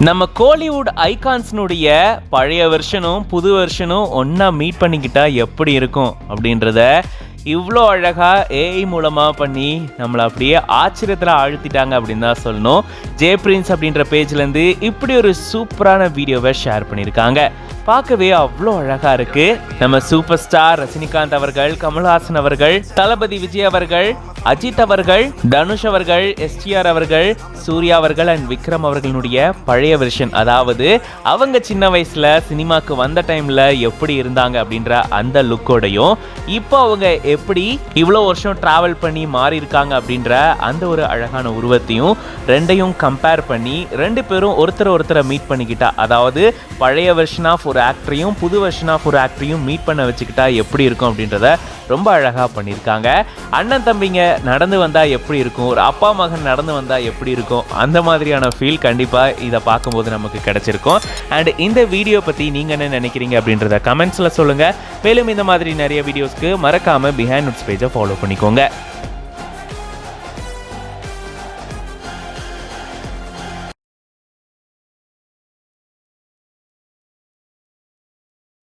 நம்ம கோலிவுட் ஐகான்ஸ்னுடைய பழைய வெர்ஷனும் புது வெர்ஷனும் ஒன்றா மீட் பண்ணிக்கிட்டா எப்படி இருக்கும் அப்படின்றத இவ்வளோ அழகாக ஏஐ மூலமாக பண்ணி நம்மளை அப்படியே ஆச்சரியத்தில் ஆழ்த்திட்டாங்க அப்படின்னு தான் சொல்லணும். ஜே பிரின்ஸ் அப்படின்ற பேஜ்லேருந்து இப்படி ஒரு சூப்பரான வீடியோவை ஷேர் பண்ணியிருக்காங்க. பார்க்கவே அவ்வளோ அழகாக இருக்குது. நம்ம சூப்பர் ஸ்டார் ரஜினிகாந்த் அவர்கள், கமல்ஹாசன் அவர்கள், தளபதி விஜய் அவர்கள், அஜித் அவர்கள், தனுஷ் அவர்கள், எஸ்டிஆர் அவர்கள், சூர்யா அவர்கள் அண்ட் விக்ரம் அவர்களுடைய பழைய வெர்ஷன், அதாவது அவங்க சின்ன வயசில் சினிமாவுக்கு வந்த டைமில் எப்படி இருந்தாங்க அப்படின்ற அந்த லுக்கோடையும் இப்போ அவங்க எப்படி இவ்வளோ வருஷம் ட்ராவல் பண்ணி மாறி இருக்காங்க அப்படின்ற அந்த ஒரு அழகான உருவத்தையும் ரெண்டையும் கம்பேர் பண்ணி ரெண்டு பேரும் ஒருத்தரை மீட் பண்ணிக்கிட்டா, அதாவது பழைய வெர்ஷன் ஆஃப் ஒரு ஆக்டரையும் புது வெர்ஷன் ஆஃப் ஒரு ஆக்டரையும் மீட் பண்ண வச்சுக்கிட்டா எப்படி இருக்கும் அப்படின்றத ரொம்ப அழகாக பண்ணியிருக்காங்க. அண்ணன் தம்பிங்க நடந்து வந்தால் எப்படி இருக்கும், ஒரு அப்பா மகன் நடந்து வந்தால் எப்படி இருக்கும், அந்த மாதிரியான ஃபீல் கண்டிப்பாக இதை பார்க்கும்போது நமக்கு கிடைச்சிருக்கும். அண்ட் இந்த வீடியோ பற்றி நீங்கள் என்ன நினைக்கிறீங்க அப்படின்றத கமெண்ட்ஸில் சொல்லுங்கள். மேலும் இந்த மாதிரி நிறைய வீடியோஸ்க்கு மறக்காமல் பிஹைண்ட் நோட்ஸ் பேஜை ஃபாலோ பண்ணிக்கோங்க.